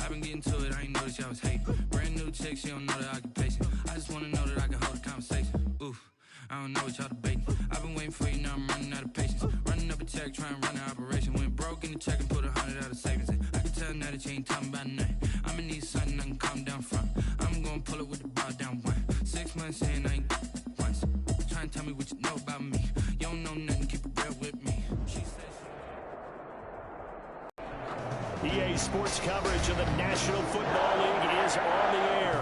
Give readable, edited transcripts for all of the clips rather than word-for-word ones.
I've been getting to it, I ain't noticed y'all was hating. Brand new chick, she don't know the occupation. I just wanna know that I can hold a conversation. Oof, I don't know what y'all debating. I've been waiting for you, now I'm running out of patience. Running up a check, trying to run an operation. Went broke in the check and put 100 out of savings in. I can tell now that you ain't talking about nothing. I'ma need something I can calm down from. I'm gonna pull it with the bar down one. 6 months in, I ain't once. Try and tell me what you know about me. You don't know nothing, keep it real with me. She said EA Sports coverage of the National Football League is on the air.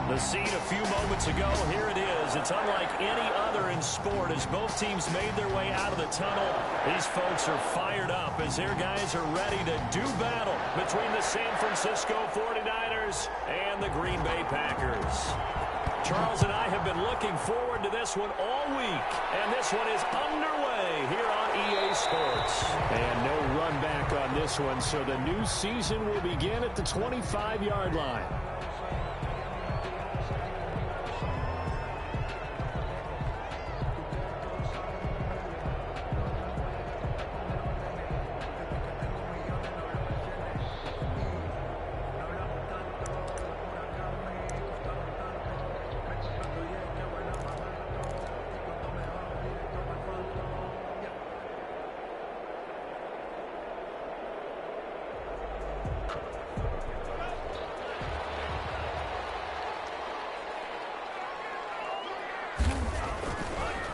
The scene a few moments ago, here it is. It's unlike any other in sport as both teams made their way out of the tunnel. These folks are fired up as their guys are ready to do battle between the San Francisco 49ers and the Green Bay Packers. Charles and I have been looking forward to this one all week, and this one is underway here on EA Sports. And no run back on this one, so the new season will begin at the 25-yard line.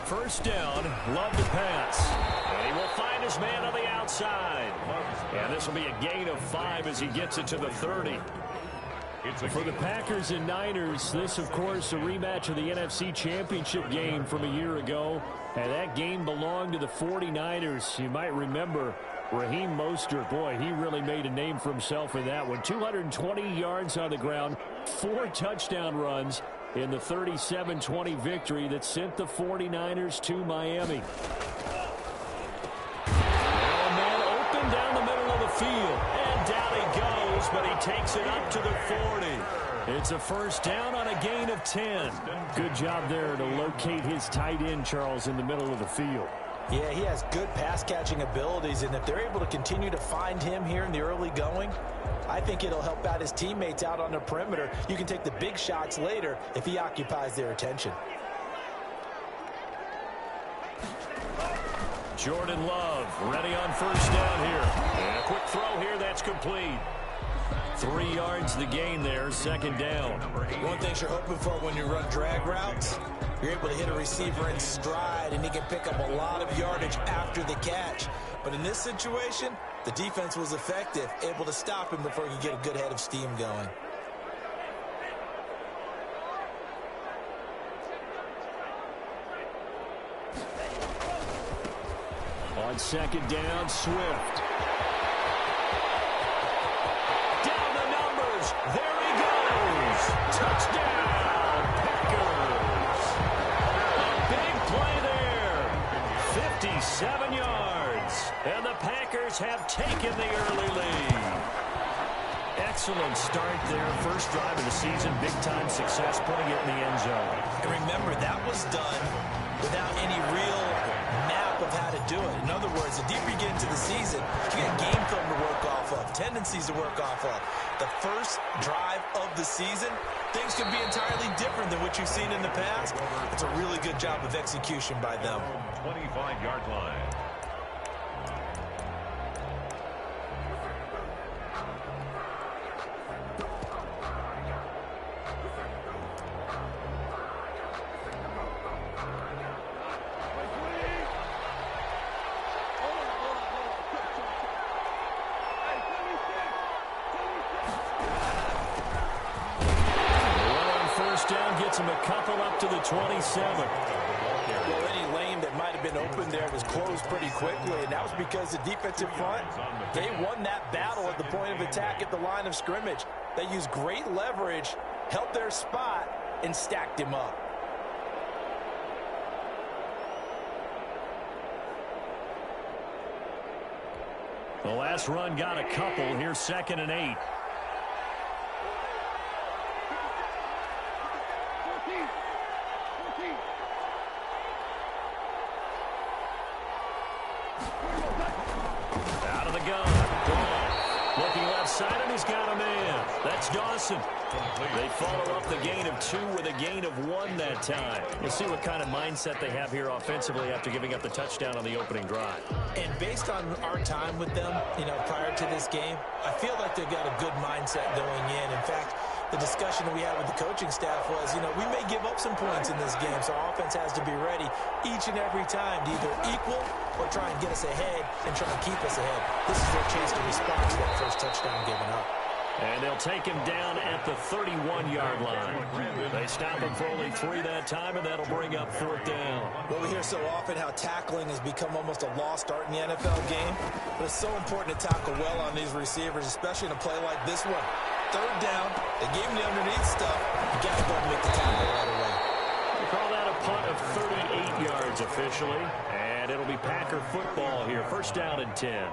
First down, Love to pass. And he will find his man on the outside. And this will be a gain of 5 as he gets it to the 30. For the Packers and Niners, this, of course, a rematch of the NFC Championship game from a year ago. And that game belonged to the 49ers. You might remember Raheem Mostert. Boy, he really made a name for himself in that one. 220 yards on the ground, 4 touchdown runs in the 37-20 victory that sent the 49ers to Miami. And man open down the middle of the field. And down he goes, but he takes it up to the 40. It's a first down on a gain of 10. Good job there to locate his tight end, Charles, in the middle of the field. Yeah, he has good pass-catching abilities, and if they're able to continue to find him here in the early going, I think it'll help out his teammates out on the perimeter. You can take the big shots later if he occupies their attention. Jordan Love ready on first down here. And a quick throw here, that's complete. 3 yards the gain there, second down. One thing you're hoping for when you run drag routes, you're able to hit a receiver in stride, and he can pick up a lot of yardage after the catch. But in this situation, the defense was effective, able to stop him before he could get a good head of steam going. On second down, Swift. Down the numbers. There he goes. Touchdown, Packers. A big play there. 57 yards. And the Packers have taken the early lead. Excellent start there. First drive of the season. Big-time success, putting it in the end zone. And remember, that was done without any real map of how to do it. In other words, the deeper you get into the season, you get game film to work off of, tendencies to work off of. The first drive of the season, things could be entirely different than what you've seen in the past. It's a really good job of execution by them. 25-yard line. Gets him a couple up to the 27. Well, any lane that might have been open there was closed pretty quickly, and that was because the defensive front, they won that battle at the point of attack at the line of scrimmage. They used great leverage, held their spot, and stacked him up. The last run got a couple. Here's 2nd and 8. Out of the gun. Looking left side, he's got a man. That's Dawson. They follow up the gain of 2 with a gain of 1 that time. We'll see what kind of mindset they have here offensively after giving up the touchdown on the opening drive. And based on our time with them, prior to this game, I feel like they've got a good mindset going in. In fact, the discussion that we had with the coaching staff was, we may give up some points in this game, so our offense has to be ready each and every time to either equal or try and get us ahead and try and keep us ahead. This is their chance to respond to that first touchdown given up. And they'll take him down at the 31-yard line. They stop him for only 3 that time, and that'll bring up 4th down. Well, we hear so often how tackling has become almost a lost art in the NFL game, but it's so important to tackle well on these receivers, especially in a play like this one. 3rd down, they gave him the underneath stuff. You got to go and make the tackle right away. They call that a punt of 38 yards officially, and it'll be Packer football here. 1st down and 10.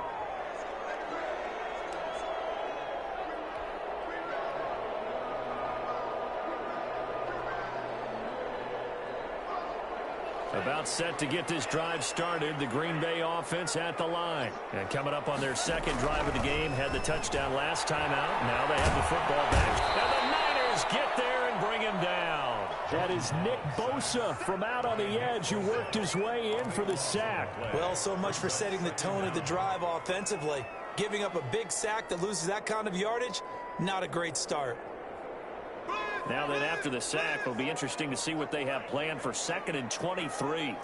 About set to get this drive started, the Green Bay offense at the line. And coming up on their 2nd drive of the game, had the touchdown last time out. Now they have the football back. And the Niners get there and bring him down. That is Nick Bosa from out on the edge who worked his way in for the sack. Well, so much for setting the tone of the drive offensively. Giving up a big sack that loses that kind of yardage, not a great start. Now that after the sack, it'll be interesting to see what they have planned for 2nd and 23.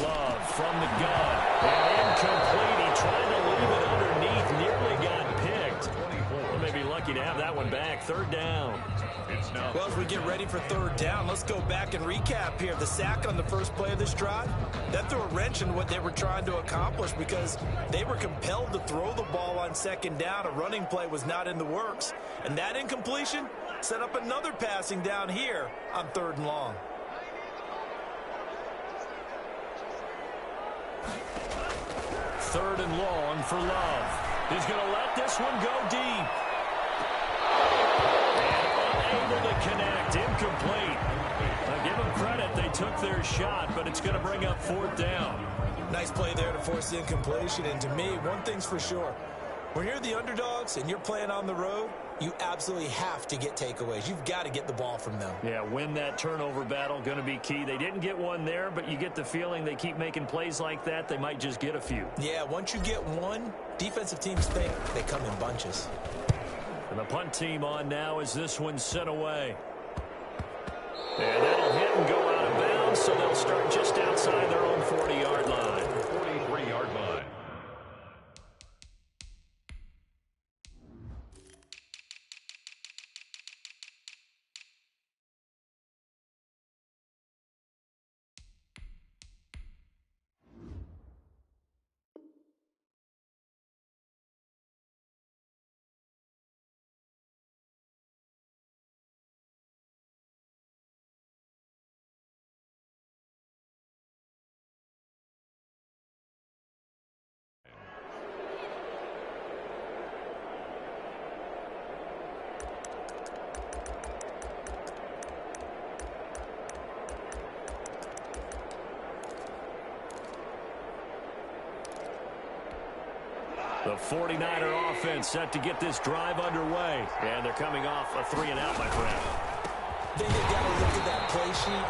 Love from the gun. And incomplete. He tried to leave it underneath. Nearly got picked. Well, may be lucky to have that one back. 3rd down. Well, as we get ready for 3rd down, let's go back and recap here. The sack on the first play of this drive, that threw a wrench in what they were trying to accomplish because they were compelled to throw the ball on 2nd down. A running play was not in the works. And that incompletion set up another passing down here on 3rd and long. Third and long for Love. He's going to let this one go deep. Able to connect, incomplete. Now give them credit, they took their shot, but it's going to bring up 4th down. Nice play there to force the incompletion, and to me, one thing's for sure. When you're the underdogs and you're playing on the road, you absolutely have to get takeaways. You've got to get the ball from them. Yeah, win that turnover battle, going to be key. They didn't get one there, but you get the feeling they keep making plays like that, they might just get a few. Yeah, once you get one, defensive teams think they come in bunches. And the punt team on now as this one's sent away. And that'll hit and go out of bounds, so they'll start just outside their own 40-yard line. 43-yard line. The 49er offense set to get this drive underway. And they're coming off a 3-and-out, my friend. I think they've got to look at that play sheet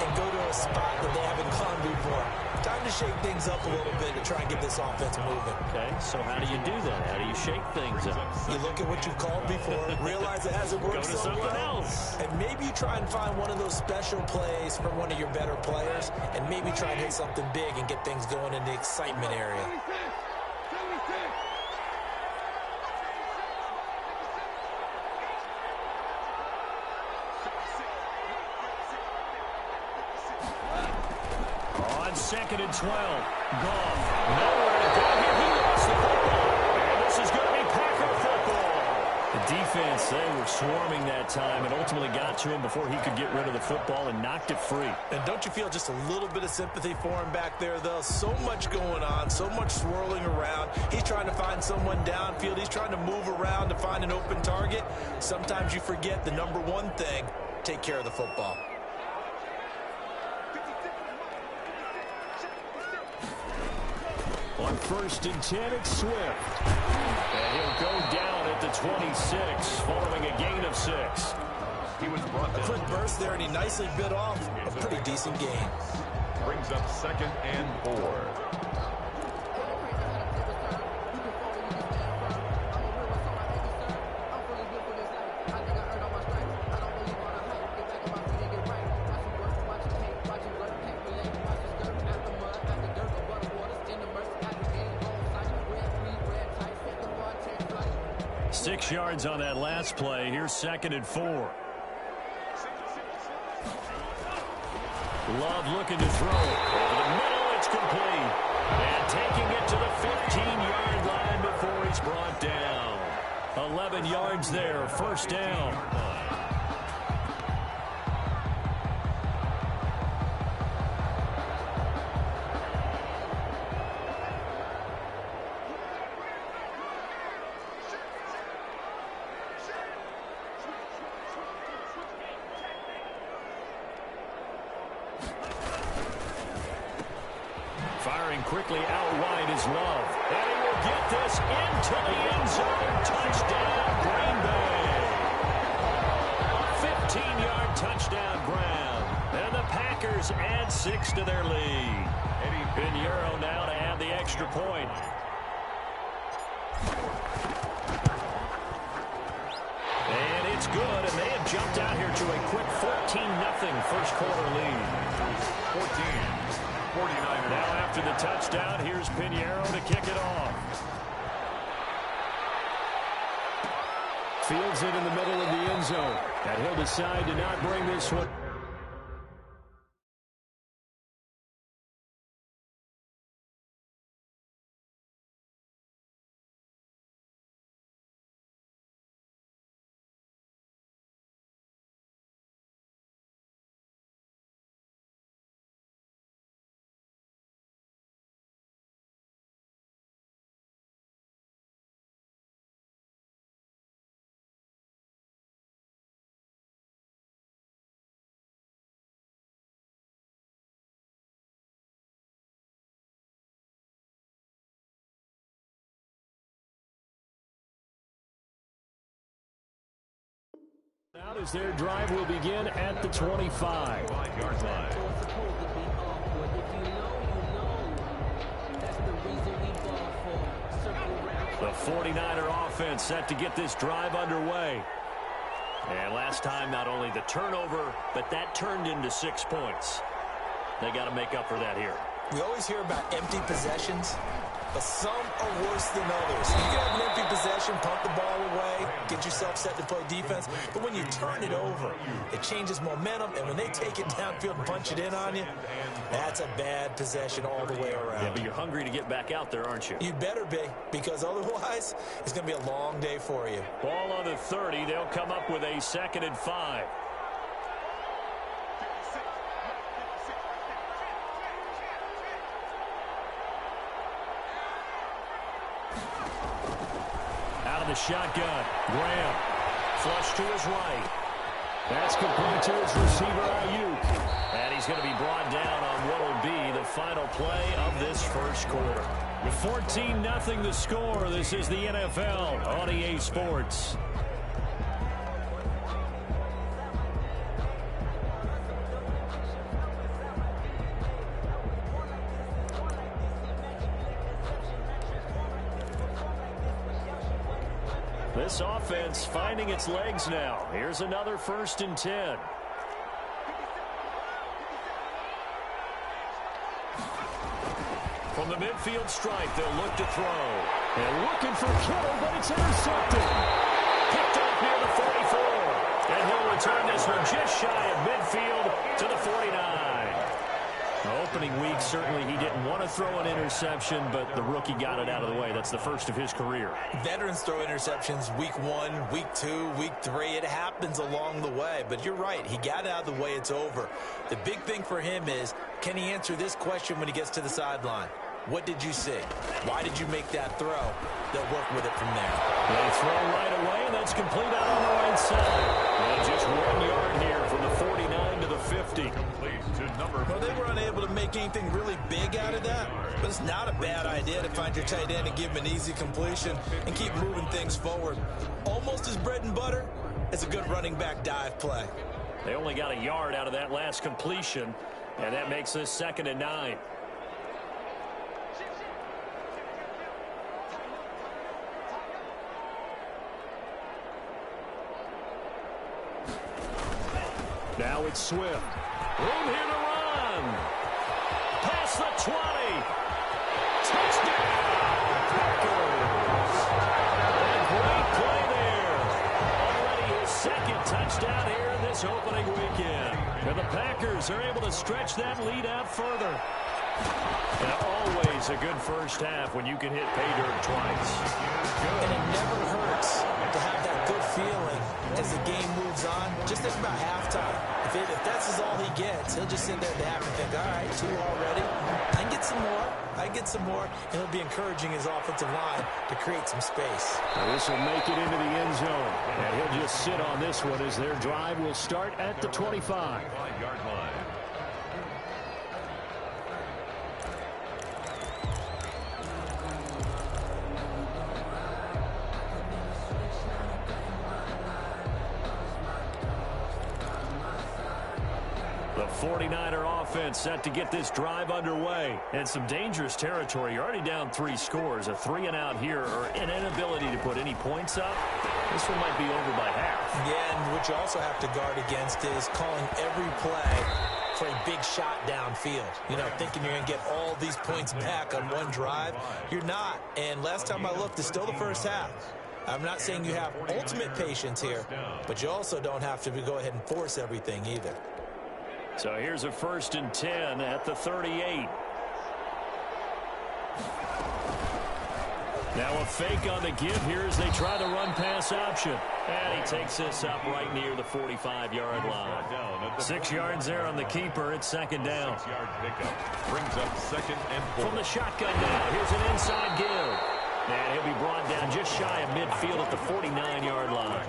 and go to a spot that they haven't gone before. Time to shake things up a little bit to try and get this offense moving. Okay, so how do you do that? How do you shake things up? You look at what you've called before, realize it hasn't worked Go to so something well, else. and maybe you try and find one of those special plays from one of your better players, and maybe try and hit something big and get things going in the excitement area. On 2nd and 12, Goff, nowhere to go here. He lost the football, and this is going to be Packer football. The defense, they were swarming that time and ultimately got to him before he could get rid of the football and knocked it free. And don't you feel just a little bit of sympathy for him back there, though? So much going on, so much swirling around. He's trying to find someone downfield. He's trying to move around to find an open target. Sometimes you forget the number one thing, take care of the football. On 1st and 10, it's Swift. And he'll go down at the 26 following a gain of 6. He was brought down. A quick burst there, and he nicely bit off a pretty decent gain. Brings up 2nd and 4. Six yards on that last play. Here's 2nd and 4. Love looking to throw. Over the middle, it's complete. And taking it to the 15-yard line before he's brought down. 11 yards there, 1st down. Firing quickly out wide is Love. And he will get this into the end zone. Touchdown, Green Bay. 15-yard touchdown ground. And the Packers add 6 to their lead. Pinheiro now to add the extra point. And it's good, and they have jumped out here to a quick 14-0 first quarter lead. 49. Now after the touchdown, here's Pinheiro to kick it off. Fields it in the middle of the end zone. And he'll decide to not bring this one. Out as their drive will begin at the 25. 5-yard line. The 49er offense set to get this drive underway. And last time, not only the turnover, but that turned into 6 points. They got to make up for that here. We always hear about empty possessions, but some are worse than others. You can have an empty possession, pump the ball away, get yourself set to play defense, but when you turn it over, it changes momentum, and when they take it downfield and punch it in on you, that's a bad possession all the way around. Yeah, but you're hungry to get back out there, aren't you? You'd better be, because otherwise, it's going to be a long day for you. Ball on the 30. They'll come up with a 2nd and 5. Out of the shotgun, Graham. Flush to his right. That's complete to his receiver, Ayuk. And he's going to be brought down on what will be the final play of this first quarter. 14-0 the score. This is the NFL on EA Sports. This offense finding its legs now. Here's another 1st and 10. From the midfield stripe, they'll look to throw. And looking for Kittle, but it's intercepted. Picked up near the 44. And he'll return this one just shy of midfield to the 49. Opening week, certainly he didn't want to throw an interception, but the rookie got it out of the way. That's the first of his career. Veterans throw interceptions week 1, week 2, week 3. It happens along the way, but you're right. He got it out of the way. It's over. The big thing for him is, can he answer this question when he gets to the sideline? What did you see? Why did you make that throw? They'll work with it from there. They throw right away, and that's complete out on the right side. And just 1 yard here from the 49 to the 50. Complete to number. Well, they were unable to make anything really big out of that, but it's not a bad idea to find your tight end and give him an easy completion and keep moving things forward. Almost as bread and butter as a good running back dive play. They only got a yard out of that last completion, and that makes this 2nd and 9. Now it's Swift. Room here to run. Past the 20. Touchdown, Packers. A great play there. Already his 2nd touchdown here in this opening weekend. And the Packers are able to stretch that lead out further. And always a good first half when you can hit pay dirt twice. And it never hurts to have that good feeling as the game moves on. Just think about halftime. If that's all he gets, he'll just sit there at the half and think, all right, 2 already. I can get some more. I can get some more. And he'll be encouraging his offensive line to create some space. Now this will make it into the end zone. And he'll just sit on this one as their drive will start at the 25. 5-yard line. The 49er offense set to get this drive underway. And some dangerous territory. You're already down 3 scores. A 3-and-out here or an inability to put any points up. This one might be over by half. Yeah, and what you also have to guard against is calling every play for a big shot downfield. You know, thinking you're going to get all these points back on one drive. You're not. And last time I looked, it's still the first half. I'm not saying you have ultimate patience here, but you also don't have to go ahead and force everything either. So here's a 1st and 10 at the 38. Now a fake on the give here as they try the run-pass option. And he takes this up right near the 45-yard line. 6 yards there on the keeper. It's 2nd down. 6-yard pickup brings up 2nd and 4. From the shotgun now, here's an inside give. And he'll be brought down just shy of midfield at the 49-yard line.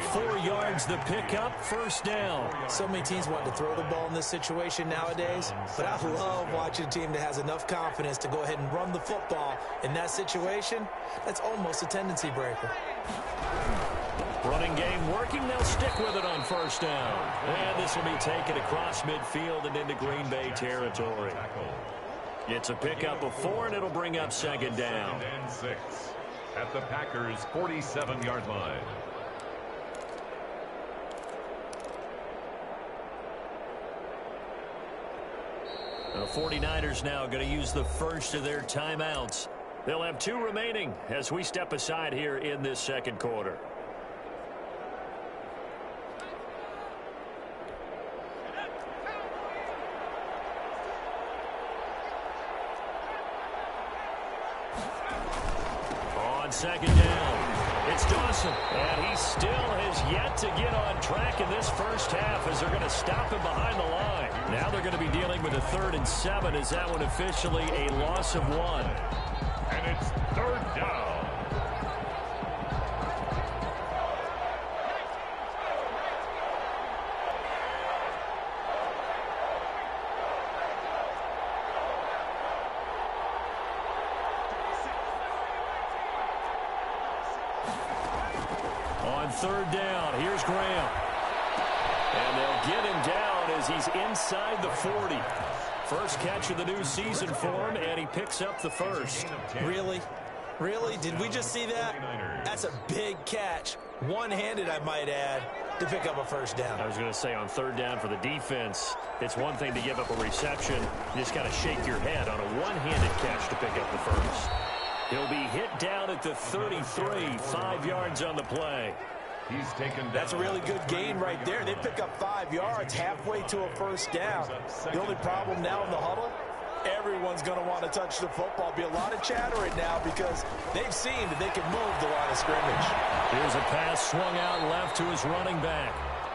4 yards the pickup, 1st down. So many teams want to throw the ball in this situation nowadays, but I love watching a team that has enough confidence to go ahead and run the football in that situation. That's almost a tendency breaker. Running game working, they'll stick with it on 1st down. And this will be taken across midfield and into Green Bay territory. It's a pickup of 4, and it'll bring up 2nd down. 2nd and 6 at the Packers' 47-yard line. The 49ers now going to use the first of their timeouts. They'll have 2 remaining as we step aside here in this 2nd quarter. On 2nd down, it's Dawson. And he still has yet to get on track in this first half as they're going to stop him behind the line. Now they're going to be dealing with a 3rd and 7 as that one officially a loss of 1. And it's 3rd down. On 3rd down, here's Graham. And they'll get him down as he's inside the 40. First catch of the new season for him, and he picks up the 1st. Really? Really? Did we just see that? That's a big catch. One-handed, I might add, to pick up a 1st down. I was going to say on 3rd down for the defense, it's one thing to give up a reception. You just got to shake your head on a one-handed catch to pick up the 1st. He'll be hit down at the 33, 5 yards on the play. He's taken down. That's a really good gain right there. They pick up 5 yards halfway to a 1st down. The only problem now in the huddle, everyone's going to want to touch the football. Be a lot of chatter right now because they've seen that they can move the line of scrimmage. Here's a pass swung out left to his running back.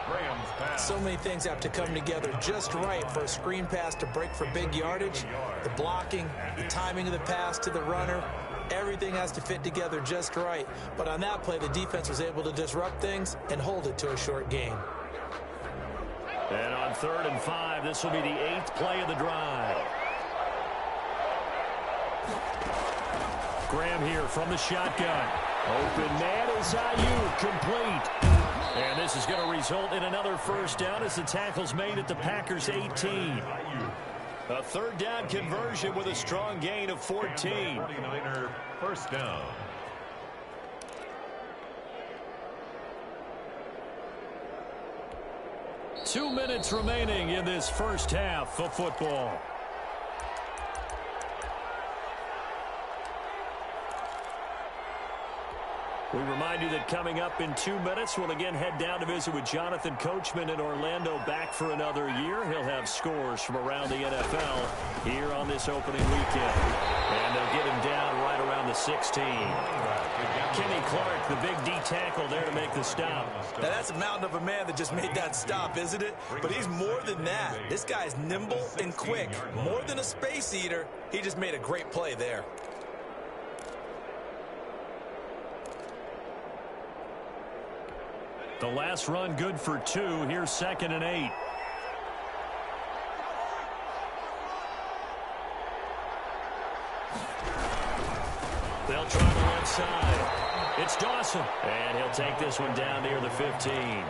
Graham's pass. So many things have to come together just right for a screen pass to break for big yardage. The blocking, the timing of the pass to the runner, everything has to fit together just right. But on that play, the defense was able to disrupt things and hold it to a short gain. And on 3rd and 5, this will be the 8th play of the drive. Graham here from the shotgun. Open man is Ayuk, complete. And this is going to result in another first down as the tackle's made at the Packers' 18. A 3rd down conversion with a strong gain of 14. 49er first down. Two minutes remaining in this first half of football. We remind you that coming up in 2 minutes, we'll again head down to visit with Jonathan Coachman in Orlando, back for another year. He'll have scores from around the NFL here on this opening weekend. And they'll get him down right around the 16. Kenny Clark, the big D tackle there to make the stop. Now that's a mountain of a man that just made that stop, isn't it? But he's more than that. This guy's nimble and quick. More than a space eater, he just made a great play there. The last run good for 2. Here's 2nd and 8. They'll try the left side. It's Dawson. And he'll take this one down near the 15.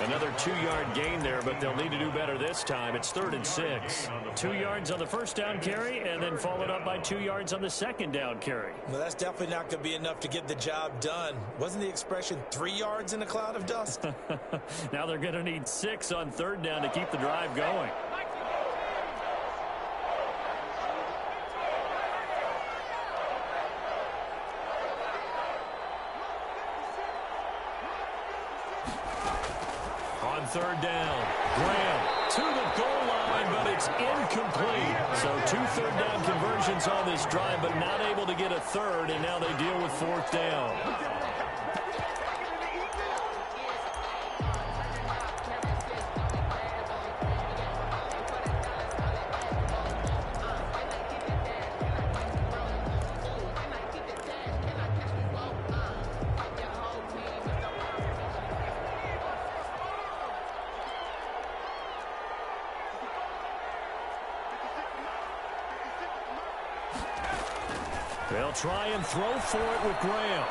Another 2-yard gain there, but they'll need to do better this time. It's 3rd and 6. 2 yards on the first down carry, and then followed up by 2 yards on the second down carry. Well, that's definitely not going to be enough to get the job done. Wasn't the expression 3 yards in a cloud of dust? Now they're going to need 6 on 3rd down to keep the drive going. On 3rd down, Graham to the goal line, but it's incomplete. So 2 3rd down conversions on this drive, but not able to get a 3rd, and now they deal with 4th down. They'll try and throw for it with Graham.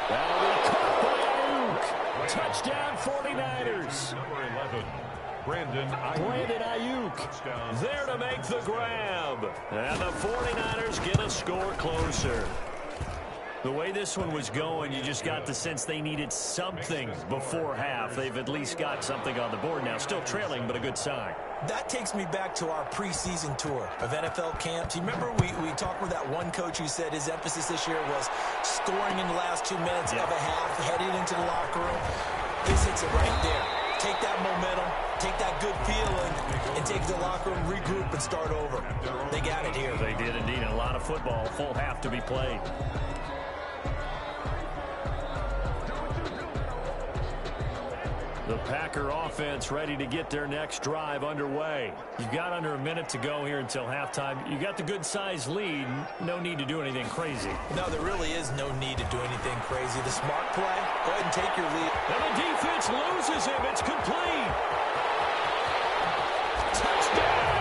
That'll be caught by Ayuk. Touchdown 49ers. Number 11, Brandon Ayuk there to make the grab. And the 49ers get a score closer. The way this one was going, you just got the sense they needed something before half. They've at least got something on the board now. Still trailing, but a good sign. That takes me back to our preseason tour of NFL camps. You remember we talked with that one coach who said his emphasis this year was scoring in the last 2 minutes of a half, heading into the locker room. This hits it right there. Take that momentum, take that good feeling, and take the locker room, regroup, and start over. They got it here. They did indeed. A lot of football, full half to be played. The Packer offense ready to get their next drive underway. You've got under a minute to go here until halftime. You got the good-sized lead. No need to do anything crazy. No, there really is no need to do anything crazy. The smart play, go ahead and take your lead. And the defense loses him. It's complete. Touchdown,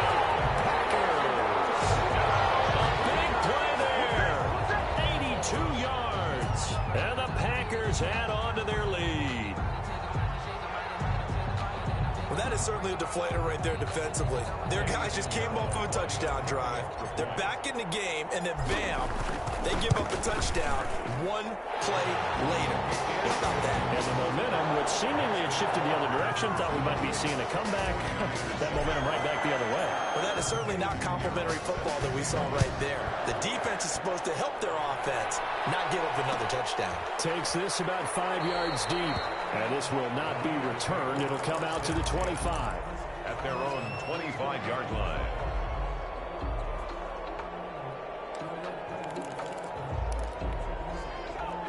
Packers. A big play there. 82 yards. And the Packers add on to their lead. Well, that is certainly a deflator right there defensively. Their guys just came off of a touchdown drive. They're back in the game, and then bam, they give up a touchdown 1 play later. How about that? And the momentum, which seemingly had shifted the other direction, thought we might be seeing a comeback. That momentum right back the other way. Well, that is certainly not complimentary football that we saw right there. The defense is supposed to help their offense, not give up another touchdown. Takes this about 5 yards deep. And this will not be returned. It'll come out to the 25. at their own 25-yard line.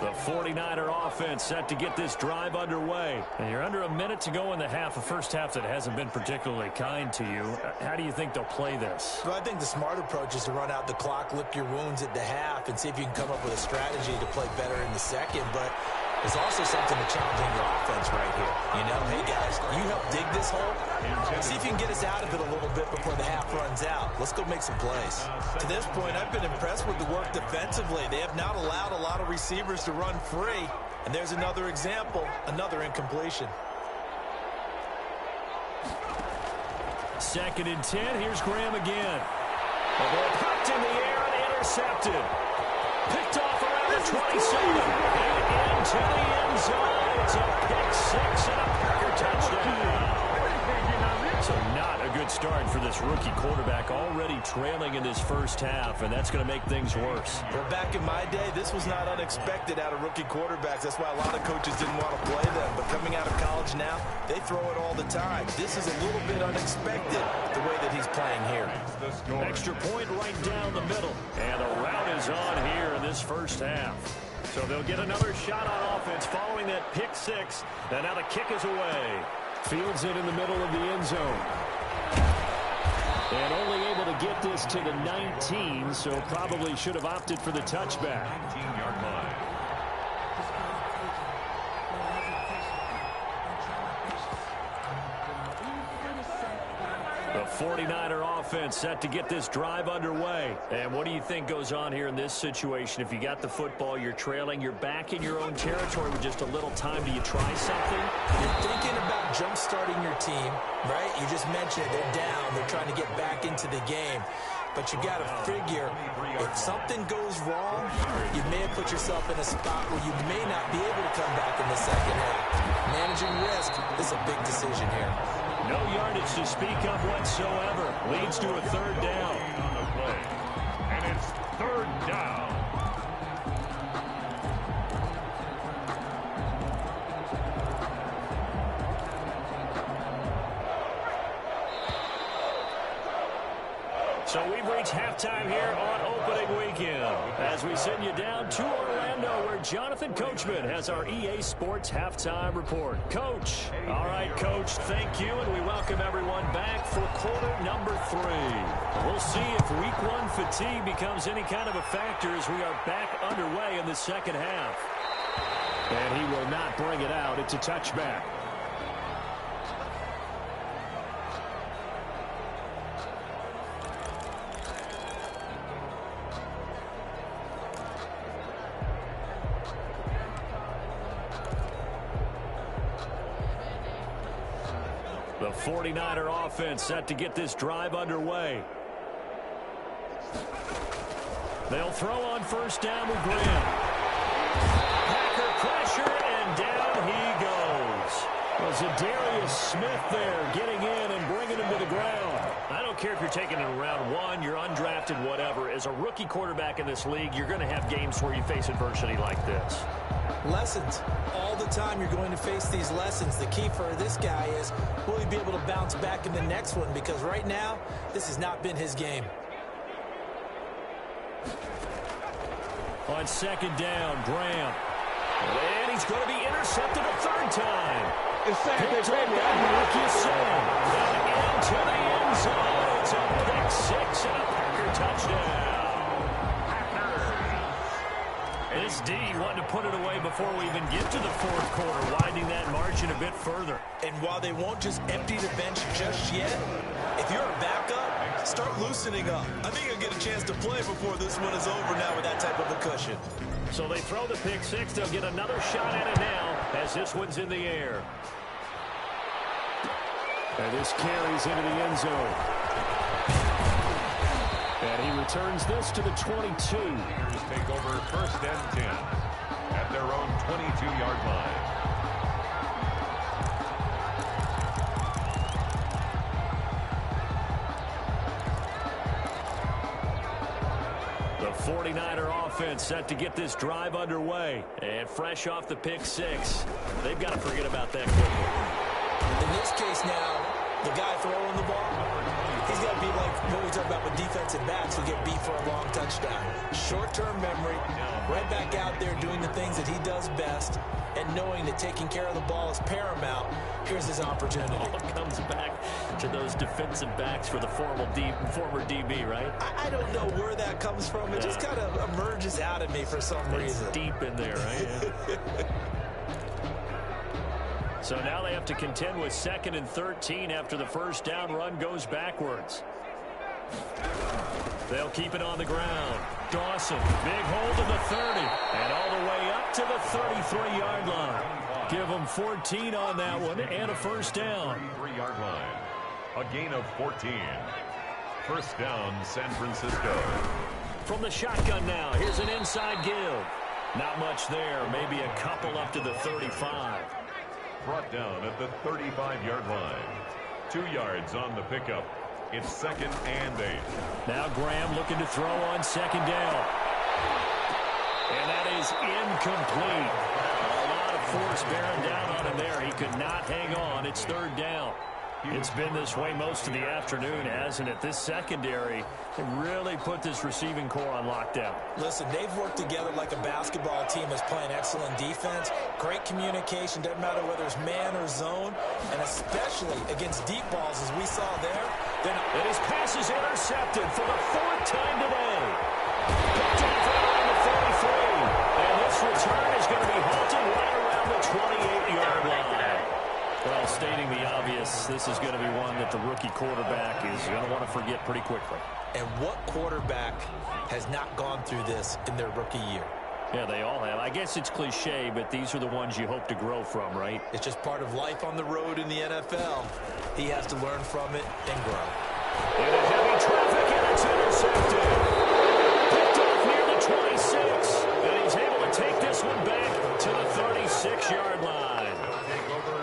The The 49er offense set to get this drive underway. And you're under a minute to go in the half, a first half that hasn't been particularly kind to you. How do you think they'll play this? Well, I think the smart approach is to run out the clock, lick your wounds at the half, and see if you can come up with a strategy to play better in the second. But there's also something to challenging your offense right here. You know, hey, guys, you help dig this hole. See if you can get us out of it a little bit before the half runs out. Let's go make some plays. To this point, I've been impressed with the work defensively. They have not allowed a lot of receivers to run free. And there's another example, another incompletion. 2nd and 10. Here's Graham again. The ball popped in the air and intercepted. Picked off around the 27. And into the end zone. It's a pick 6 and a Packer touchdown. So not a good start for this rookie quarterback, already trailing in this first half, and that's going to make things worse. Well, back in my day, this was not unexpected out of rookie quarterbacks. That's why a lot of coaches didn't want to play them. But coming out of college now, they throw it all the time. This is a little bit unexpected, the way that he's playing here. Extra point right down the middle. And the route is on here in this first half. So they'll get another shot on offense following that pick 6. And now the kick is away. Fields it in the middle of the end zone. And only able to get this to the 19, so probably should have opted for the touchback. 19-yard line. The 49er offense set to get this drive underway. And what do you think goes on here in this situation? If you got the football, you're trailing, you're back in your own territory with just a little time. Do you try something? You're thinking about jump-starting your team, right? You just mentioned it. They're down. They're trying to get back into the game. But you got to figure, if something goes wrong, you may have put yourself in a spot where you may not be able to come back in the second half. Managing risk is a big decision here. No yardage to speak of whatsoever. Leads to a 3rd down. On the play. And it's 3rd down. So we've reached halftime here on opening weekend as we send you down to Orlando where Jonathan Coachman has our EA Sports Halftime Report. Coach. All right, Coach, thank you, and we welcome everyone back for quarter number 3. We'll see if week 1 fatigue becomes any kind of a factor as we are back underway in the second half. And he will not bring it out. It's a touchback. The 49er offense set to get this drive underway. They'll throw on first down with Graham. Packer pressure, and down he goes. Was Zadarius Smith there getting in and bringing him to the ground. I don't care if you're taking it in round 1, you're undrafted, whatever. As a rookie quarterback in this league, you're going to have games where you face adversity like this. Lessons. All the time you're going to face these lessons. The key for this guy is, will he be able to bounce back in the next one? Because right now, this has not been his game. On 2nd down, Graham. And he's going to be intercepted a 3rd time. Picked up by Wilkinson. And into the end zone. It's a pick 6 and a Packer touchdown. This D wanted to put it away before we even get to the 4th quarter, widening that margin a bit further. And while they won't just empty the bench just yet, if you're a backup, start loosening up. I think you'll get a chance to play before this one is over now with that type of a cushion. So they throw the pick 6. They'll get another shot at it now as this one's in the air. And this carries into the end zone. And he returns this to the 22. Packers take over 1st and 10 at their own 22-yard line. The 49er offense set to get this drive underway. And fresh off the pick 6. They've got to forget about that quickly. In this case now, the guy throwing the ball, he's got to be like what we talk about with defensive backs who get beat for a long touchdown. Short-term memory, right back out there doing the things that he does best, and knowing that taking care of the ball is paramount. Here's his opportunity. All comes back to those defensive backs for the former DB, right? I don't know where that comes from. It just kind of emerges out of me for some reason. It's deep in there, right? So now they have to contend with 2nd and 13 after the first down run goes backwards. They'll keep it on the ground. Dawson, big hold to the 30, and all the way up to the 33-yard line. Give them 14 on that one and a first down. 33-yard line. A gain of 14. First down, San Francisco. From the shotgun now, here's an inside give. Not much there, maybe a couple up to the 35. Brought down at the 35-yard line. 2 yards on the pickup. It's 2nd and 8. Now Graham looking to throw on 2nd down. And that is incomplete. A lot of force bearing down on him there. He could not hang on. It's 3rd down. It's been this way most of the afternoon, hasn't it? This secondary really put this receiving core on lockdown. Listen, they've worked together like a basketball team that's playing excellent defense. Great communication, doesn't matter whether it's man or zone, and especially against deep balls as we saw there. And his pass is intercepted for the 4th time today. Picked off around the 43. And this return is going to be halted right around the 28-yard line. Well, stating the obvious, this is going to be one that the rookie quarterback is going to want to forget pretty quickly. And what quarterback has not gone through this in their rookie year? Yeah, they all have. I guess it's cliche, but these are the ones you hope to grow from, right? It's just part of life on the road in the NFL. He has to learn from it and grow. In a heavy traffic, and it's intercepted. Picked off near the 26, and he's able to take this one back to the 36-yard line.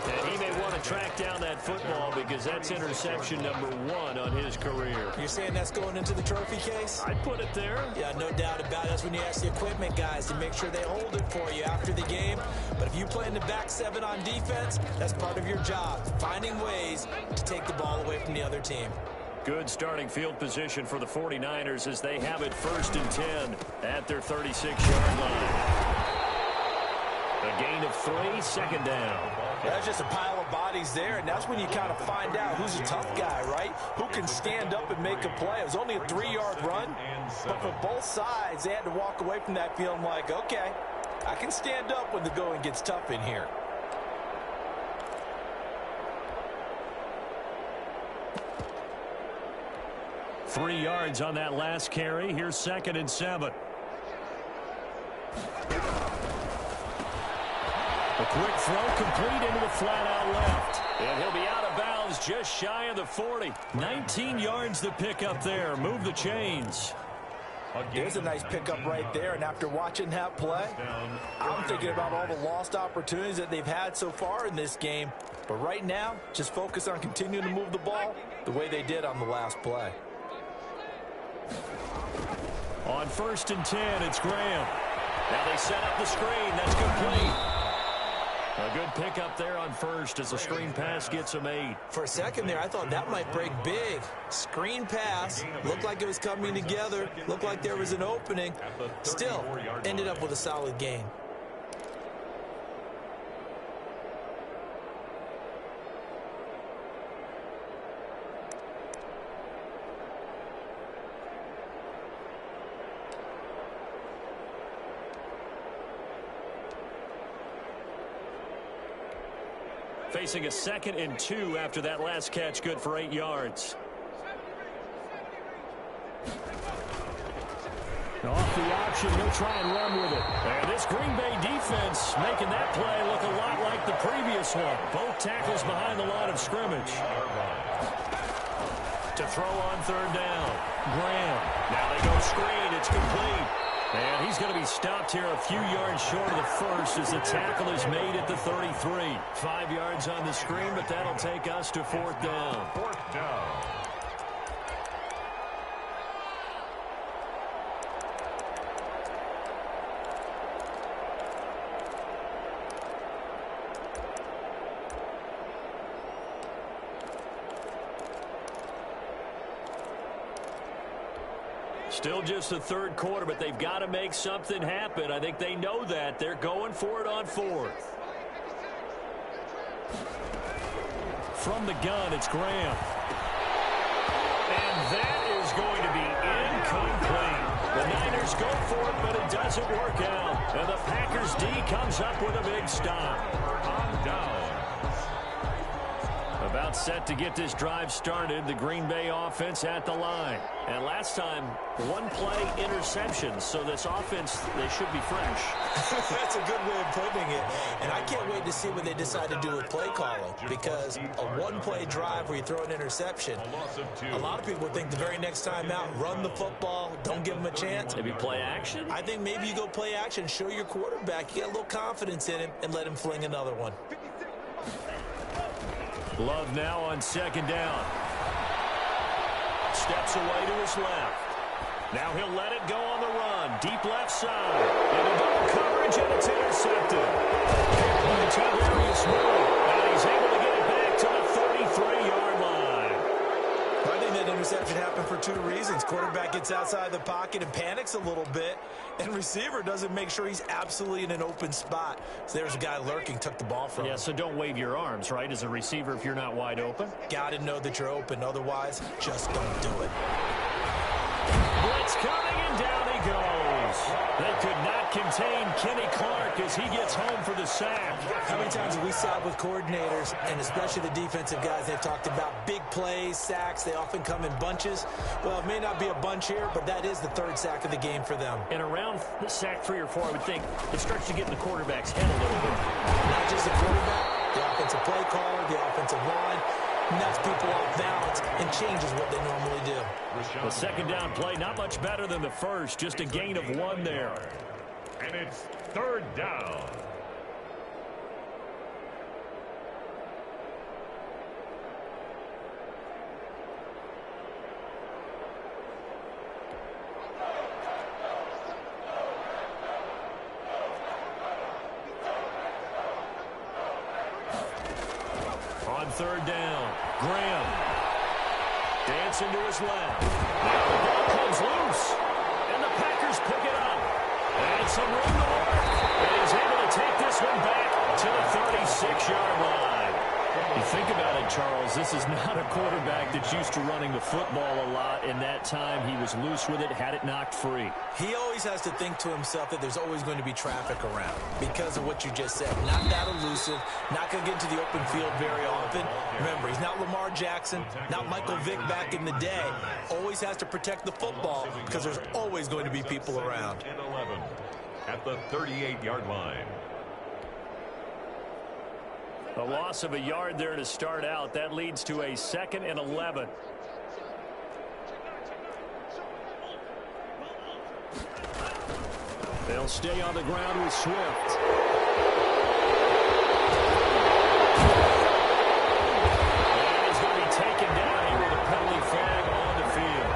And he may want to track down that football because that's interception number 1 on his career. You're saying that's going into the trophy case? I'd put it there. Yeah, no doubt about it. That's when you ask the equipment guys to make sure they hold it for you after the game. But if you play in the back 7 on defense, that's part of your job, finding ways to take the ball away from the other team. Good starting field position for the 49ers as they have it 1st and 10 at their 36-yard line. A gain of 3, 2nd down. That's just a pile of bodies there, and that's when you kind of find out who's a tough guy, right? Who can stand up and make a play. It was only a 3-yard run, but for both sides, they had to walk away from that feeling like, okay, I can stand up when the going gets tough in here. Three yards on that last carry. Here's 2nd and 7. A quick throw complete into the flat out left. And he'll be out of bounds just shy of the 40. 19 yards to pick up there. Move the chains. There's a nice pickup right there, and after watching that play, I'm thinking about all the lost opportunities that they've had so far in this game. But right now, just focus on continuing to move the ball the way they did on the last play. On 1st and 10, it's Graham. Now they set up the screen. That's complete. A good pickup there on 1st as the screen pass gets him 8. For a second there, I thought that might break big. Screen pass. Looked like it was coming together. Looked like there was an opening. Still, ended up with a solid gain. Facing a 2nd and 2 after that last catch, good for 8 yards. Off the option, he'll try and run with it. And this Green Bay defense making that play look a lot like the previous one. Both tackles behind the line of scrimmage. To throw on 3rd down. Graham. Now they go screen. It's complete. And he's going to be stopped here a few yards short of the 1st as the tackle is made at the 33. 5 yards on the screen, but that'll take us to 4th down. 4th down. Still just the third quarter, but they've got to make something happen. I think they know that. They're going for it on fourth. From the gun, it's Graham. And that is going to be incomplete. The Niners go for it, but it doesn't work out. And the Packers D comes up with a big stop. On down. About set to get this drive started, the Green Bay offense at the line. And last time, one play interception, so this offense, they should be fresh. That's a good way of putting it. And I can't wait to see what they decide to do with play calling, because a one-play drive where you throw an interception, a lot of people think the very next time out, run the football, don't give them a chance. Maybe play action? I think maybe you go play action, show your quarterback, you get a little confidence in him, and let him fling another one. Love now on second down. Steps away to his left. Now he'll let it go on the run. Deep left side. Into double coverage, and it's intercepted. The top area is smooth. And he's able to get it back to the 33-yard line. I think that interception happened for two reasons. Quarterback gets outside the pocket and panics a little bit, and receiver doesn't make sure he's absolutely in an open spot. So there's a guy lurking, took the ball from him. Yeah, so don't wave your arms, right, as a receiver if you're not wide open? Got to know that you're open. Otherwise, just don't do it. Blitz coming, and down he goes. They could not contain Kenny Clark as he gets home for the sack. How many times have we sat with coordinators, and especially the defensive guys, they've talked about big plays, sacks. They often come in bunches. Well, it may not be a bunch here, but that is the third sack of the game for them. And around sack 3 or 4, I would think it starts to get in the quarterback's head a little bit. Not just the quarterback, the offensive play caller, the offensive line. Knocks people off balance and changes what they normally do. The second down play, not much better than the first, just a gain of 1 there. And it's third down. Third down, Graham dancing to his left. Now the ball comes loose, and the Packers pick it up. And some room to work, and he's able to take this one back to the 36-yard line. You think about it, Charles, this is not a quarterback that's used to running the football a lot. In that time, he was loose with it, had it knocked free. He always has to think to himself that there's always going to be traffic around because of what you just said. Not that elusive, not going to get into the open field very often. Remember, he's not Lamar Jackson, not Michael Vick back in the day. Always has to protect the football because there's always going to be people around. And 11 at the 38-yard line. A loss of a yard there to start out. That leads to a 2nd and 11. They'll stay on the ground with Swift. And he's going to be taken down here with a penalty flag on the field.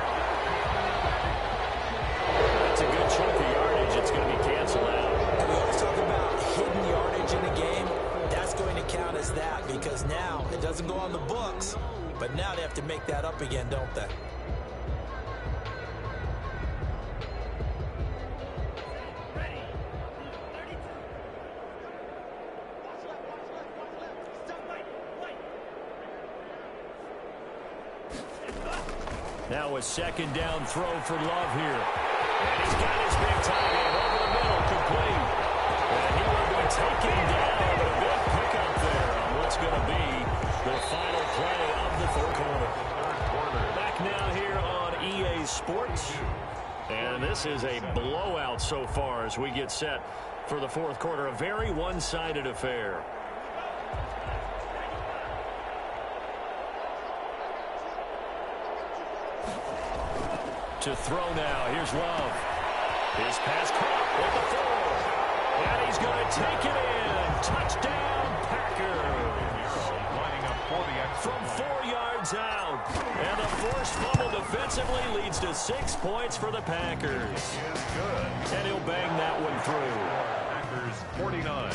That's a good chunk of yardage. It's going to be canceled out. And we always talk about hidden yardage in a game. That's going to count as that because now it doesn't go on the books, but now they have to make that up again, don't they? Now a second down throw for Love here. And he's got his big tight end over the middle, complete. And he will be taken down. A big pickup there on what's going to be the final play of the third quarter. Back now here on EA Sports. And this is a blowout so far as we get set for the fourth quarter. A very one-sided affair. To throw now. Here's Love. His pass caught at the 4. And he's going to take it in. Touchdown, Packers. Lining up for the extra from 4 yards out. And the forced fumble defensively leads to 6 points for the Packers. is good. And he'll bang that one through. Packers 49,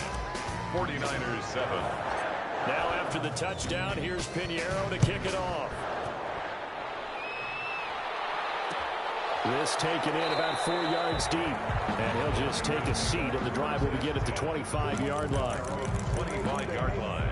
49ers 7. Now after the touchdown, here's Pinheiro to kick it off. This taken in about 4 yards deep. And he'll just take a seat, and the drive will begin at the 25-yard line. 25-yard line.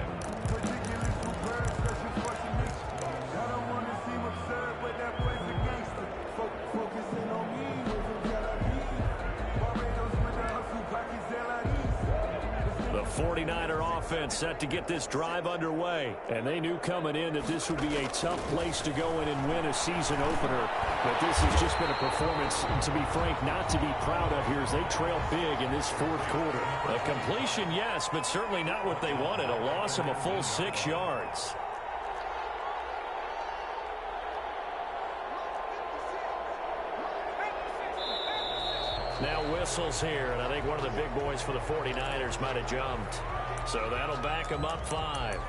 The 49er offense set to get this drive underway. And they knew coming in that this would be a tough place to go in and win a season opener. But this has just been a performance, and to be frank, not to be proud of here as they trail big in this fourth quarter. A completion, yes, but certainly not what they wanted. A loss of a full 6 yards. Now whistles here, and I think one of the big boys for the 49ers might have jumped. So that'll back them up 5.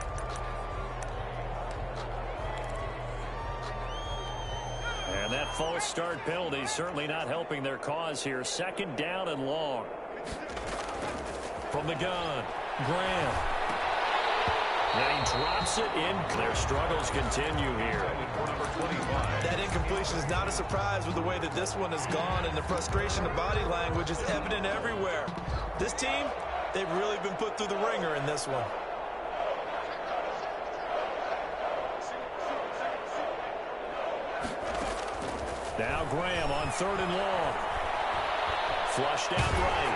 And that false start penalty certainly not helping their cause here. 2nd down and long. From the gun, Graham. And he drops it in. Their struggles continue here. That incompletion is not a surprise with the way that this one has gone, and the frustration of body language is evident everywhere. This team, they've really been put through the ringer in this one. Now Graham on 3rd and long. Flushed out right.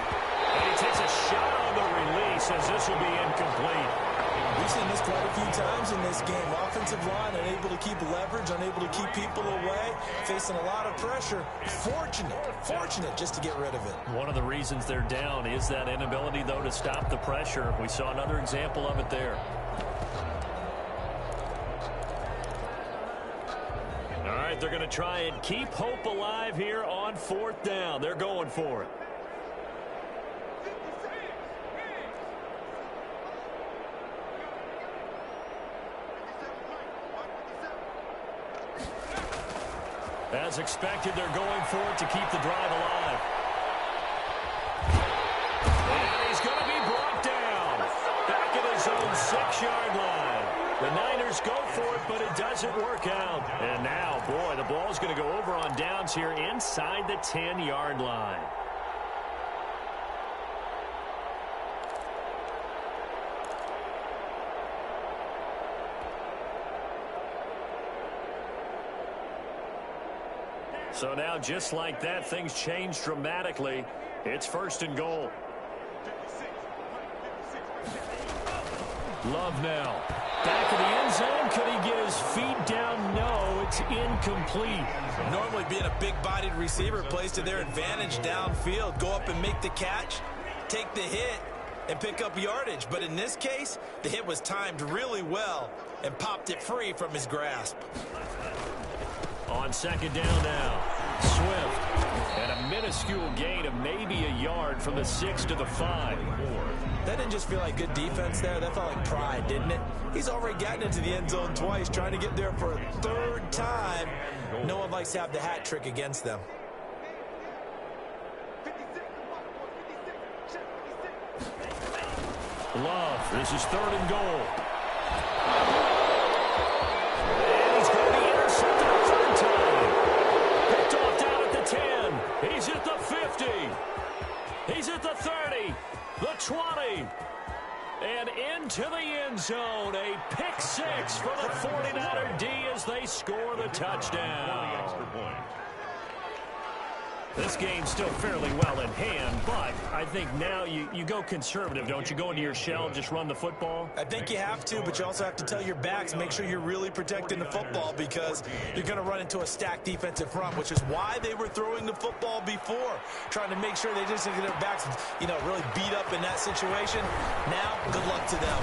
And he takes a shot on the release as this will be incomplete. We've seen this quite a few times in this game. Offensive line unable to keep leverage, unable to keep people away, facing a lot of pressure. Fortunate just to get rid of it. One of the reasons they're down is that inability, though, to stop the pressure. We saw another example of it there. All right, they're going to try and keep hope alive here on 4th down. They're going for it. As expected, they're going for it to keep the drive alive. And he's going to be brought down. Back at his own 6-yard line. The Niners go for it, but it doesn't work out. And now, boy, the ball's going to go over on downs here inside the 10-yard line. So now, just like that, things change dramatically. It's 1st and goal. Love now. Back of the end zone. Could he get his feet down? No, it's incomplete. Normally being a big-bodied receiver plays to their advantage downfield. Go up and make the catch, take the hit, and pick up yardage. But in this case, the hit was timed really well and popped it free from his grasp. On 2nd down now, Swift. And a minuscule gain of maybe a yard from the 6 to the 5. That didn't just feel like good defense there. That felt like pride, didn't it? He's already gotten into the end zone twice, trying to get there for a 3rd time. No one likes to have the hat trick against them. Love, this is 3rd and goal. And he's going to be intercepted a 3rd time. Picked off down at the 10. He's at the 50. He's at the 30. The 20. And into the end zone. A pick 6 for the 49er D as they score the touchdown. Extra point. This game's still fairly well in hand, but I think now you go conservative, don't you? Go into your shell and just run the football? I think you have to, but you also have to tell your backs, make sure you're really protecting the football because you're going to run into a stacked defensive front, which is why they were throwing the football before, trying to make sure they just get their backs, really beat up in that situation. Now, good luck to them.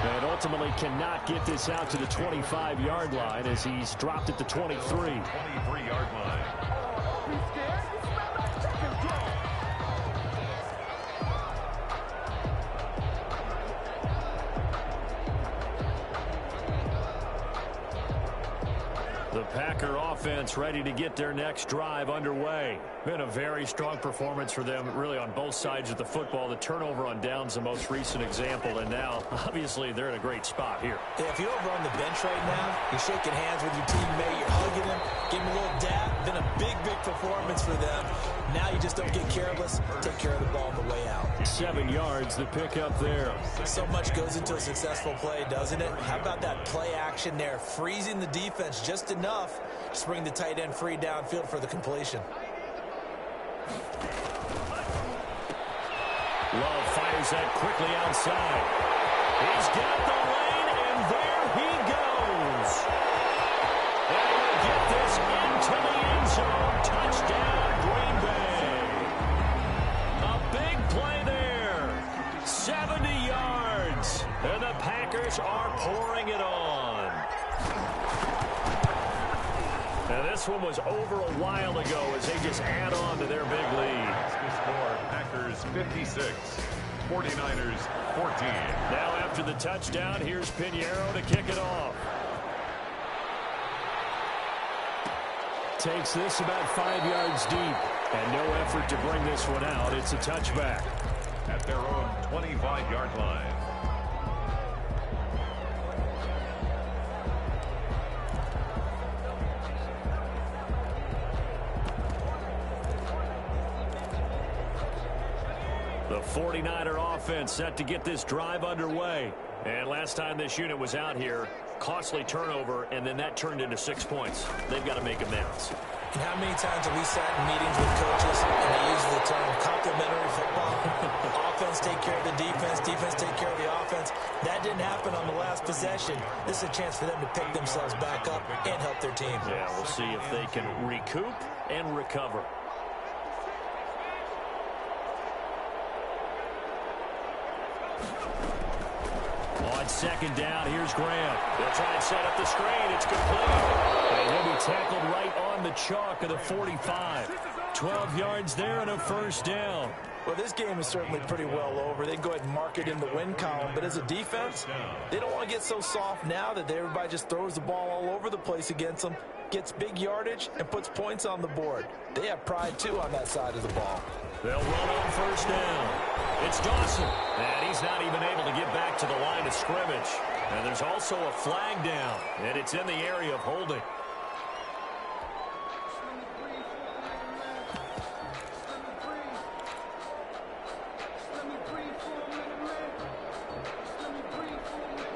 And ultimately cannot get this out to the 25-yard line as he's dropped at the 23. 23-yard line. The Packer offense ready to get their next drive underway. Been a very strong performance for them, really, on both sides of the football. The turnover on downs, the most recent example, and now, obviously, they're in a great spot here. Yeah, if you're over on the bench right now, you're shaking hands with your teammate, you're hugging him, giving him a little dab. Been a big, big performance for them. Now you just don't get careless. Take care of the ball on the way out. 7 yards, the pickup there. So much goes into a successful play, doesn't it? How about that play action there? Freezing the defense just enough to bring the tight end free downfield for the completion. Love fires that quickly outside. He's got the lane, and there he goes. And he will get this into the end zone. Touchdown, Green Bay. A big play there. 70 yards. And the Packers are pouring it on. And this one was over a while ago as they just add on to their big lead. Score, Packers 56, 49ers 14. Now after the touchdown, here's Pinheiro to kick it off. Takes this about 5 yards deep. And no effort to bring this one out. It's a touchback. At their own 25-yard line. The 49er offense set to get this drive underway. And last time this unit was out here, costly turnover, and then that turned into 6 points. They've got to make amends. And how many times have we sat in meetings with coaches and they use the term complementary football? Offense take care of the defense, defense take care of the offense. That didn't happen on the last possession. This is a chance for them to pick themselves back up and help their team. Yeah, we'll see if they can recoup and recover. On second down, here's Graham. They'll try and set up the screen. It's complete. And he'll be tackled right on the chalk of the 45. 12 yards there and a first down. Well, this game is certainly pretty well over. They go ahead and mark it in the win column. But as a defense, they don't want to get so soft now that everybody just throws the ball all over the place against them, gets big yardage, and puts points on the board. They have pride, too, on that side of the ball. They'll run on first down. It's Dawson. And he's not even able to get back to the line of scrimmage. And there's also a flag down. And it's in the area of holding.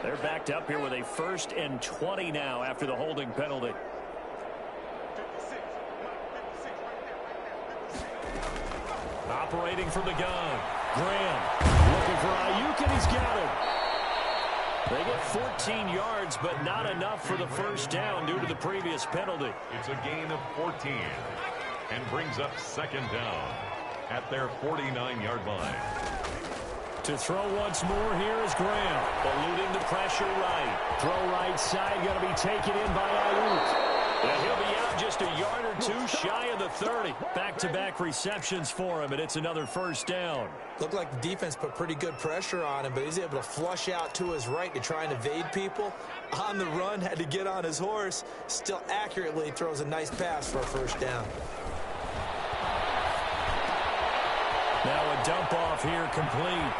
They're backed up here with a 1st and 20 now after the holding penalty. Operating from the gun. Graham looking for Ayuk, and he's got him. They get 14 yards, but not enough for the first down due to the previous penalty. It's a gain of 14 and brings up second down at their 49-yard line. To throw once more, here is Graham. Eluding the pressure right. Throw right side, going to be taken in by Ayuk. And he'll be out just a yard or two shy of the 30. Back-to-back receptions for him, and it's another first down. Looked like the defense put pretty good pressure on him, but he's able to flush out to his right to try and evade people. On the run, had to get on his horse. Still accurately throws a nice pass for a first down. Now a dump off here complete.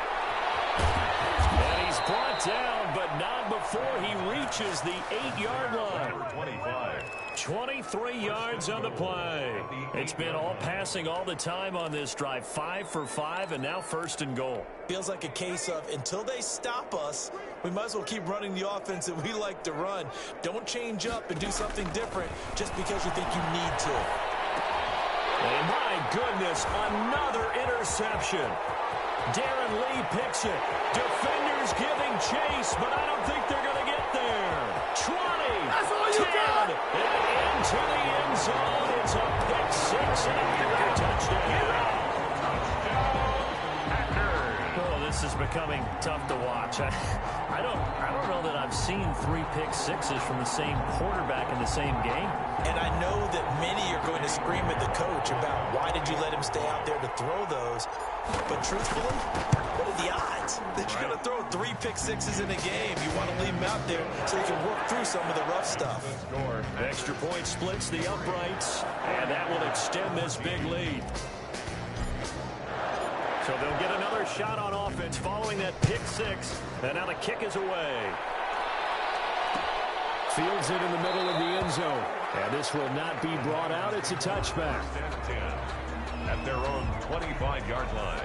And he's brought down, but not before he reaches the 8-yard line. 23 yards on the play. It's been all passing all the time on this drive. 5 for 5, and now 1st and goal. Feels like a case of until they stop us, we might as well keep running the offense that we like to run. Don't change up and do something different just because you think you need to. And my goodness, another interception. Darren Lee picks it. Defenders giving chase, but I don't think they're going to get there. 20, that's all you 10, got. And into the end zone. It's a pick six and a Packer touchdown. Oh, this is becoming tough to watch. I don't know that I've seen 3 pick sixes from the same quarterback in the same game. And I know that many are going to scream at the coach about why did you let him stay out there to throw those. But truthfully, what are the odds that you're going to throw 3 pick sixes in a game? You want to leave him out there so you can work through some of the rough stuff. Extra point splits the uprights, and that will extend this big lead. So they'll get another shot on offense following that pick six, and now the kick is away. Fields it in the middle of the end zone, and this will not be brought out. It's a touchback. At their own 25-yard line.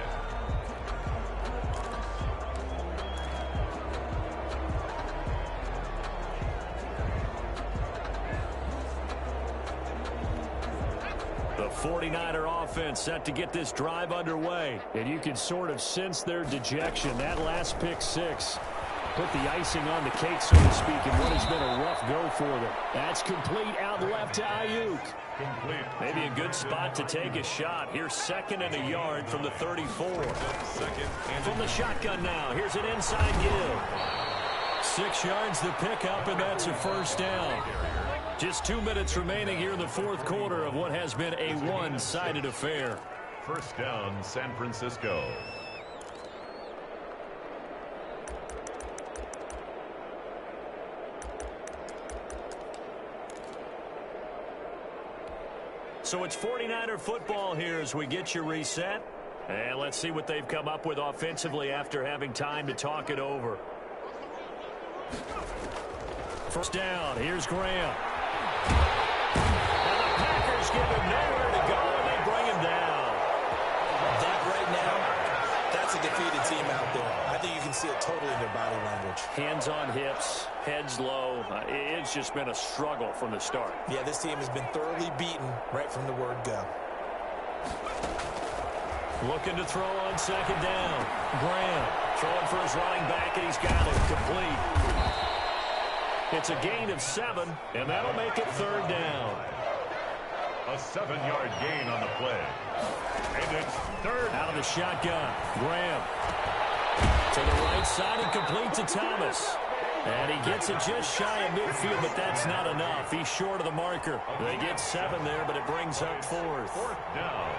The 49er offense set to get this drive underway, and you can sort of sense their dejection. That last pick six put the icing on the cake, so to speak, in what has been a rough go for them. That's complete out left to Ayuk. Complete. Maybe a good spot to take a shot. Here's 2nd and a yard from the 34. From the shotgun now, here's an inside give. 6 yards the pickup, and that's a first down. Just 2 minutes remaining here in the fourth quarter of what has been a one-sided affair. First down, San Francisco. So it's 49er football here as we get you reset. And let's see what they've come up with offensively after having time to talk it over. First down, here's Graham. And the Packers give him nowhere to go, and they bring him down. That right now, that's a defeated team out there. I think you can see it totally in their body language. Hands on hips, heads low. It's just been a struggle from the start. Yeah, this team has been thoroughly beaten right from the word go. Looking to throw on 2nd down. Graham throwing for his running back, and he's got it complete. It's a gain of 7, and that'll make it 3rd down. A 7-yard gain on the play. And it's 3rd. Out of the shotgun. Graham to the right side and complete to Thomas. And he gets it just shy of midfield, but that's not enough. He's short of the marker. They get 7 there, but it brings up 4th. 4th down.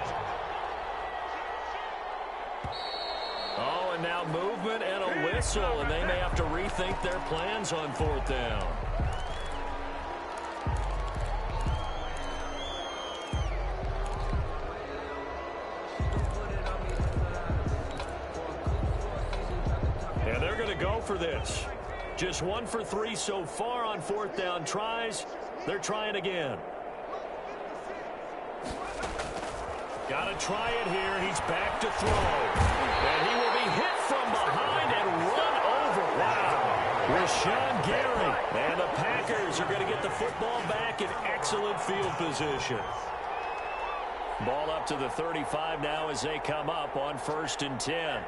Oh, and now movement and a whistle, and they may have to rethink their plans on 4th down. And they're going to go for this. Just 1 for 3 so far on 4th down tries. They're trying again. Got to try it here. He's back to throw. And he will be hit from behind and run over. Wow. Rashawn Gary. And the Packers are going to get the football back in excellent field position. Ball up to the 35 now as they come up on 1st and 10.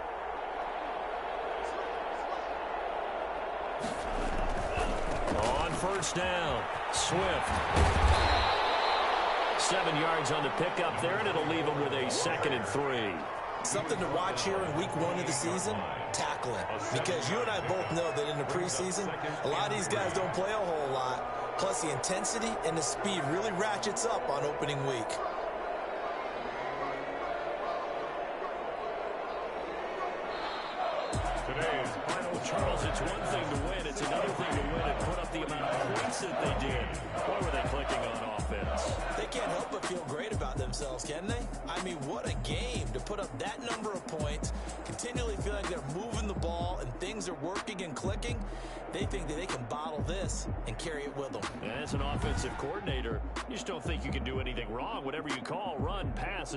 On 1st down, Swift. 7 yards on the pickup there, and it'll leave them with a 2nd and 3. Something to watch here in week 1 of the season, tackling. Because you and I both know that in the preseason, a lot of these guys don't play a whole lot. Plus, the intensity and the speed really ratchets up on opening week. Today's final Charles, it's one thing to win. It's another thing to win and put up the amount of points that they did. What were they clicking on offense? They can't help but feel great about themselves, can they? I mean, what a game to put up that number of points, continually feeling they're moving the ball and things are working and clicking. They think that they can bottle this and carry it with them. And as an offensive coordinator, you just don't think you can do anything wrong. Whatever you call, run, pass,